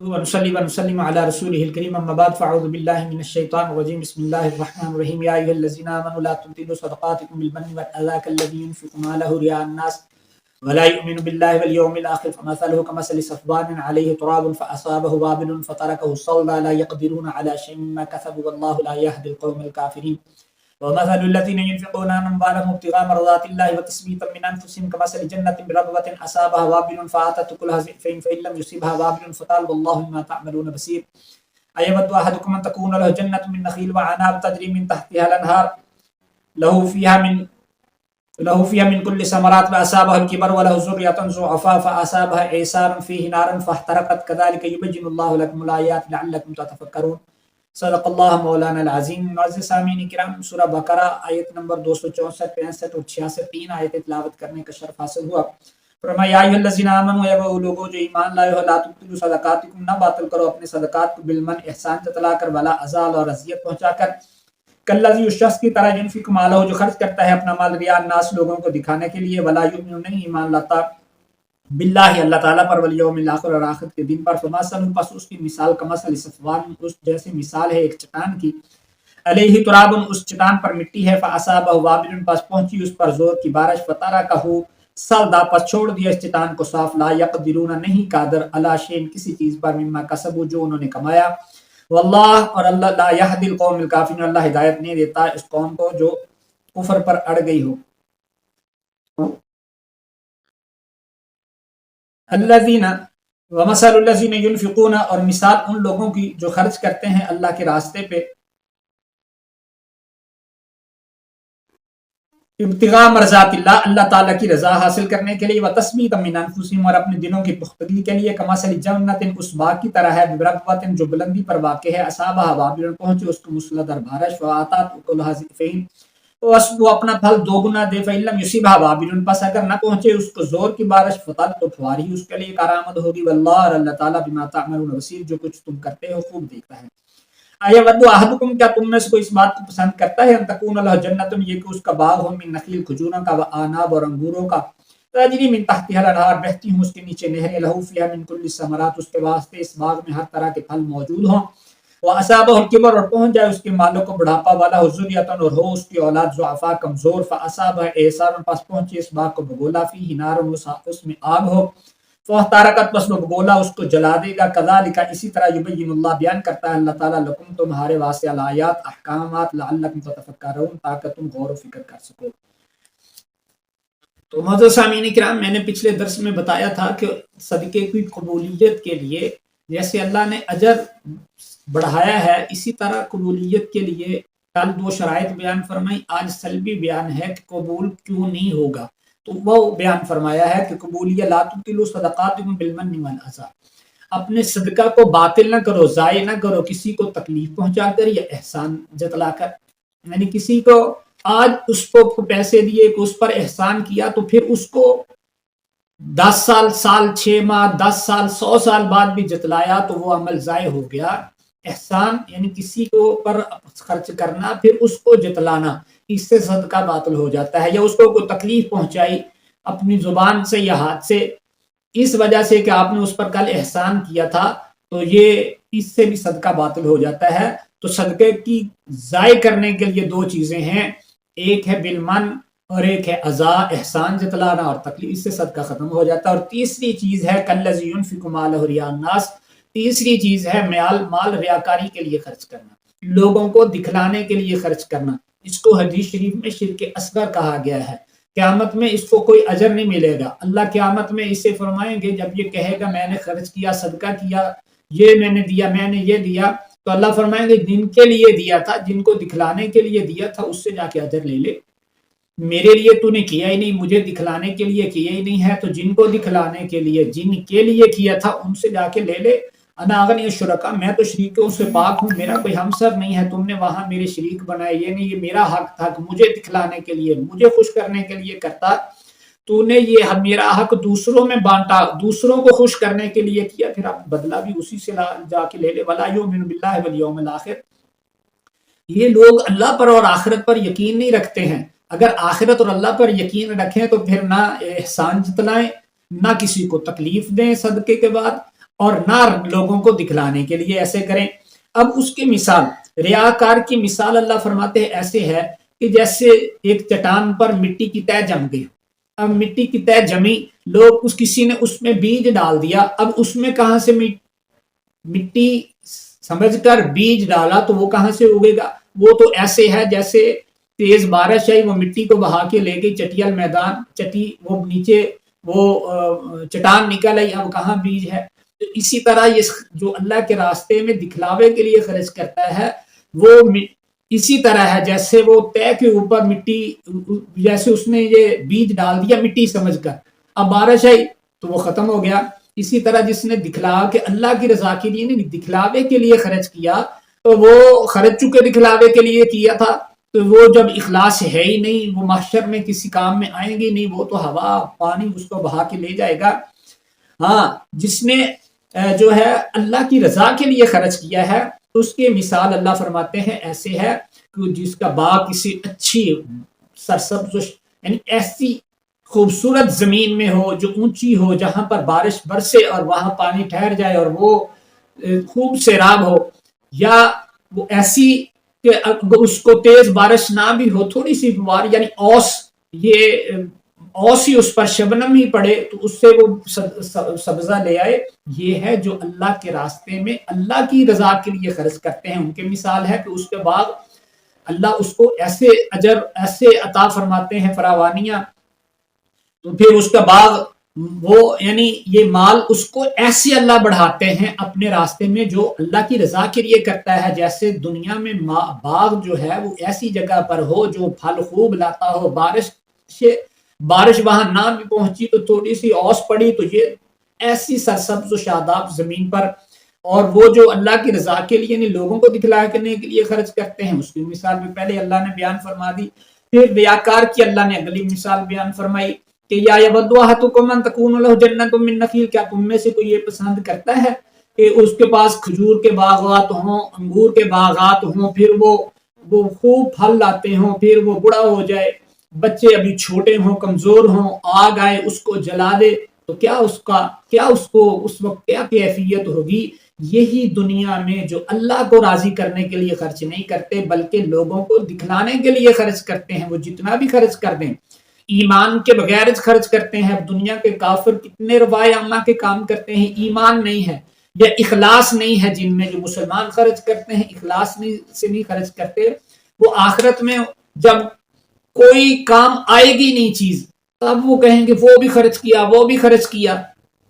ونصلي ونسلم على رسوله الكريم أما بعد فأعوذ بالله من الشيطان الرجيم بسم الله الرحمن الرحيم يا أيها الذين آمنوا لا تبطلوا صدقاتكم بالمن والأذى كالذي ينفق ماله رياء الناس ولا يؤمن بالله واليوم الآخر فمثله كمثل صفوان عليه تراب فأصابه وابل فتركه صلدا لا يقدرون على شيء مما كسبوا والله لا يهدي القوم الكافرين ومثل الذين ينفقون أموالهم ابتغاء مرضات الله وتثبيتا من أنفسهم كمثل جنة بربوة أصابها وابل فآتت أكلها ضعفين فإن لم يصبها وابل فقال والله بما تعملون بصير أيود أحدكم أن تكون له جنة من نخيل وعناب تجري من تحتها الأنهار له فيها من كل ثمرات فأصابها الكبر وله ذرية ضعفاء فأصابها إعصار فيه نار فاحترقت كذلك يبين الله لكم الآيات لعلكم تتفكرون صدق اللہ مولانا العظیم۔ معزز سامعین کرام، سورہ بقرہ آیت نمبر 264 65 اور 66 تین آیتیں تلاوت کرنے کا شرف حاصل ہوا۔ فرمایا یا ایھا الذین آمنوا، اے وہ لوگوں جو ایمان لائے ہو، لا تبطلوا صدقاتکم، نہ باطل کرو اپنے صدقات کو، بالمن احسان جتلا کر، ولا ازال اور اذیت پہنچا کر، کالذی اس شخص کی طرح ينفق مالہ جو خرچ کرتا ہے اپنا مال ریا الناس لوگوں کو دکھانے کے لیے، ولا یؤمن نہیں ایمان لاتا باللہ اللہ تعالیٰ پر، والیوم الاخر اور آخرت کے دن پر، فمثل پس اس کی مثال کمثل صفوان اس جیسے مثال ہے ایک چٹان کی، علیہ تراب اس چٹان پر مٹی ہے، فاصابہ وابل پس پہنچی اس پر زور کی بارش، فترکہ صلدا پس چھوڑ دیا اس چٹان کو صاف، لا یقدرون نہیں قادر علی شیء کسی چیز پر، مما کسبوا جو انہوں نے کمایا، واللہ اور اللہ لا یہدی القوم الکافرین اللہ ہدایت نہیں دیتا اس قوم کو جو کفر پر اڑ گئی ہو۔ الذین ومثل الذین ينفقون اور مثال ان لوگوں کی جو خرچ کرتے ہیں اللہ کے راستے پہ، ابتغاء مرضات اللہ اللہ تعالیٰ کی رضا حاصل کرنے کے لیے، وتثبیتا من انفسہم اور اپنے دلوں کی پختگی کے لیے، کمثل جنۃ اس باغ کی طرح ہے، بربوۃ جو بلندی پر واقع ہے، اصابہ وابل پہنچے اس کو موسلادھار بارش، فآتت اکلھا ضعفین وہ اپنا پھل دو گنا دے، فإن لم یصبھا وابل پس اگر نہ پہنچے اس کو زور کی بارش، فطل تو پھواری اس کے لیے کارآمد ہوگی، واللہ اور اللہ تعالیٰ بما تعملون بصیر جو کچھ تم کرتے ہو خوب دیکھتا ہے۔ ایود احدکم کیا تم میں سے کوئی اس بات کو پسند کرتا ہے، ان تکون لہ جنت یہ کہ اس کا باغ ہو، من نخیل کھجوروں کا، وعناب اور انگوروں کا، تجری من تحتها الانہار بہتی ہوں اس کے نیچے نہریں، لہ فیہا من کل الثمرات اس کے واسطے اس باغ میں ہر طرح کے پھل موجود ہوں، وَأَصَابَهُ الْكِبَرُ اور پہنچ جائے اس کے مالوں کو بڑھاپا، وَلَهُ ذُرِّيَّةٌ اور ہو اس کی اولاد ضعفاء کمزور، فَأَصَابَهَا إِعْصَارٌ پس پہنچے اس باغ کو بگولا، فِيهِ نَارٌ اس میں آگ ہو، فَاحْتَرَقَتْ پس وہ بگولا اس کو جلا دے گا، كَذَلِكَ اسی طرح يُبَيِّنُ اللہ بیان کرتا ہے اللہ تعالیٰ لکم تمہارے واسطے الآیات احکامات، لعلکم تتفکرون تاکہ تم غور و فکر کر سکو۔ تو معزز سامعین کرام، میں نے پچھلے درس میں بتایا تھا کہ صدقے کی قبولیت کے لیے جیسے اللہ نے اجر بڑھایا ہے، اسی طرح قبولیت کے لیے کل دو شرائط بیان فرمائی، آج سلبی بیان ہے کہ قبول کیوں نہیں ہوگا، تو وہ بیان فرمایا ہے کہ قبولیت لا تبطلوا صدقاتکم بالمن والاذی، اپنے صدقہ کو باطل نہ کرو، ضائع نہ کرو کسی کو تکلیف پہنچا کر یا احسان جتلا کر، یعنی کسی کو آج اس کو پیسے دیے کہ اس پر احسان کیا تو پھر اس کو 10 سال 6 ماہ 10 سال 100 سال بعد بھی جتلایا تو وہ عمل ضائع ہو گیا۔ احسان یعنی کسی کو پر خرچ کرنا پھر اس کو جتلانا، اس سے صدقہ باطل ہو جاتا ہے، یا اس کو کوئی تکلیف پہنچائی اپنی زبان سے یا ہاتھ سے، اس وجہ سے کہ آپ نے اس پر کل احسان کیا تھا تو یہ اس سے بھی صدقہ باطل ہو جاتا ہے۔ تو صدقے کی ضائع کرنے کے لیے دو چیزیں ہیں، ایک ہے بالمن اور ایک ہے عزا احسان جتلانا اور تکلیف، اس سے صدقہ ختم ہو جاتا ہے۔ اور تیسری چیز ہے کالذی ينفق مالہ رئاء الناس، تیسری چیز ہے مال ریاکاری کے لیے خرچ کرنا، لوگوں کو دکھلانے کے لیے خرچ کرنا، اس کو حدیث شریف میں شرک اصغر کہا گیا ہے۔ قیامت میں اس کو کوئی اجر نہیں ملے گا، اللہ قیامت میں اسے فرمائیں گے جب یہ کہے گا میں نے خرچ کیا، صدقہ کیا، یہ میں نے دیا، میں نے یہ دیا، تو اللہ فرمائیں گے جن کے لیے دیا تھا، جن کو دکھلانے کے لیے دیا تھا اس سے جا کے اجر لے لے، میرے لیے تو نے کیا ہی نہیں، مجھے دکھلانے کے لیے کیا ہی نہیں ہے، تو جن کو دکھلانے کے لیے جن کے لیے کیا تھا ان سے جا کے لے لے۔ انا اغنی الشرکاء، میں تو شریکوں سے پاک ہوں، میرا کوئی ہمسر نہیں ہے، تم نے وہاں میرے شریک بنائے، یہ نہیں، یہ میرا حق تھا کہ مجھے دکھلانے کے لیے، مجھے خوش کرنے کے لیے کرتا، تو نے یہ میرا حق دوسروں میں بانٹا، دوسروں کو خوش کرنے کے لیے کیا، پھر آپ بدلہ بھی اسی سے جا کے لے لے۔ ولا یؤمن باللہ والیوم الاخر، یہ لوگ اللہ پر اور آخرت پر یقین نہیں رکھتے ہیں۔ اگر آخرت اور اللہ پر یقین رکھیں تو پھر نہ احسان جتلائیں، نہ کسی کو تکلیف دیں صدقے کے بعد، اور نہ لوگوں کو دکھلانے کے لیے ایسے کریں۔ اب اس کی مثال، ریاکار کی مثال اللہ فرماتے ہیں ایسے ہے کہ جیسے ایک چٹان پر مٹی کی تہ جم گئی، اب مٹی کی تہ جمی، لوگ کسی نے اس میں بیج ڈال دیا، اب اس میں کہاں سے مٹی سمجھ کر بیج ڈالا تو وہ کہاں سے اگے گا؟ وہ تو ایسے ہے جیسے تیز بارش آئی، وہ مٹی کو بہا کے لے گئی چٹیل میدان، وہ نیچے وہ چٹان نکل آئی، اب کہاں بیج ہے؟ تو اسی طرح یہ جو اللہ کے راستے میں دکھلاوے کے لیے خرچ کرتا ہے وہ اسی طرح ہے جیسے وہ طے کے اوپر مٹی، جیسے اس نے یہ بیج ڈال دیا مٹی سمجھ کر، اب بارش آئی تو وہ ختم ہو گیا۔ اسی طرح جس نے دکھلا کے اللہ کی رضا کے لیے نہیں، دکھلاوے کے لیے خرچ کیا، تو وہ خرچ چکے دکھلاوے کے لیے کیا تھا، تو وہ جب اخلاص ہے ہی نہیں، وہ محشر میں کسی کام میں آئیں گے نہیں، وہ تو ہوا پانی اس کو بہا کے لے جائے گا۔ ہاں، جس نے جو ہے اللہ کی رضا کے لیے خرچ کیا ہے اس کی مثال اللہ فرماتے ہیں ایسے ہے کہ جس کا باغ کسی اچھی سرسبز یعنی ایسی خوبصورت زمین میں ہو جو اونچی ہو، جہاں پر بارش برسے اور وہاں پانی ٹھہر جائے اور وہ خوب سیراب ہو، یا وہ ایسی کہ اس کو تیز بارش نہ بھی ہو، تھوڑی سی فوار یعنی اوس، یہ اوس ہی اس پر شبنم ہی پڑے تو اس سے وہ سبزہ لے آئے۔ یہ ہے جو اللہ کے راستے میں اللہ کی رضا کے لیے خرچ کرتے ہیں، ان کی مثال ہے کہ اس کے بعد اللہ اس کو ایسے اجر ایسے عطا فرماتے ہیں فراوانیاں، تو پھر اس کا باغ وہ یعنی یہ مال اس کو ایسے اللہ بڑھاتے ہیں اپنے راستے میں جو اللہ کی رضا کے لیے کرتا ہے، جیسے دنیا میں باغ جو ہے وہ ایسی جگہ پر ہو جو پھل خوب لاتا ہو، بارش وہاں نہ بھی پہنچی تو تھوڑی سی اوس پڑی تو یہ ایسی سرسبز و شاداب زمین پر، اور وہ جو اللہ کی رضا کے لیے نہیں لوگوں کو دکھلا کرنے کے لیے خرچ کرتے ہیں، اس کی مثال بھی پہلے اللہ نے بیان فرما دی۔ پھر ریاکار کی اللہ نے اگلی مثال بیان فرمائی کہ یا یود احدکم ان تکون لہ جنۃ من نخیل، کیا تم میں سے کوئی یہ پسند کرتا ہے کہ اس کے پاس کھجور کے باغات ہوں، انگور کے باغات ہوں، پھر وہ خوب پھل لاتے ہوں، پھر وہ بڑا ہو جائے، بچے ابھی چھوٹے ہوں کمزور ہوں، آگ آئے اس کو جلا دے، تو کیا اس کو اس وقت کیا کیفیت ہوگی؟ یہی دنیا میں جو اللہ کو راضی کرنے کے لیے خرچ نہیں کرتے بلکہ لوگوں کو دکھلانے کے لیے خرچ کرتے ہیں، وہ جتنا بھی خرچ کر دیں ایمان کے بغیر خرچ کرتے ہیں۔ اب دنیا کے کافر کتنے رفاع عامہ کے کام کرتے ہیں، ایمان نہیں ہے یا اخلاص نہیں ہے جن میں، جو مسلمان خرچ کرتے ہیں اخلاص سے نہیں خرچ کرتے، وہ آخرت میں جب کوئی کام آئے گی نہیں چیز تب وہ کہیں گے وہ بھی خرچ کیا وہ بھی خرچ کیا،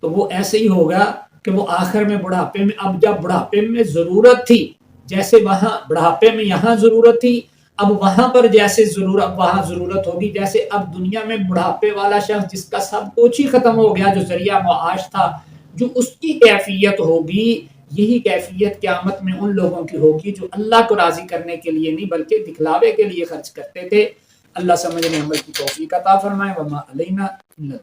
تو وہ ایسے ہی ہوگا کہ وہ آخر میں بڑھاپے میں، اب جب بڑھاپے میں ضرورت تھی جیسے وہاں بڑھاپے میں یہاں ضرورت تھی، اب وہاں پر جیسے وہاں ضرورت ہوگی، جیسے اب دنیا میں بڑھاپے والا شخص جس کا سب کچھ ہی ختم ہو گیا جو ذریعہ معاش تھا، جو اس کی کیفیت ہوگی، یہی کیفیت قیامت میں ان لوگوں کی ہوگی جو اللہ کو راضی کرنے کے لیے نہیں بلکہ دکھلاوے کے لیے خرچ کرتے تھے۔ اللہ سمجھنے عمل کی توفیق عطا فرمائے۔ وما علینا الا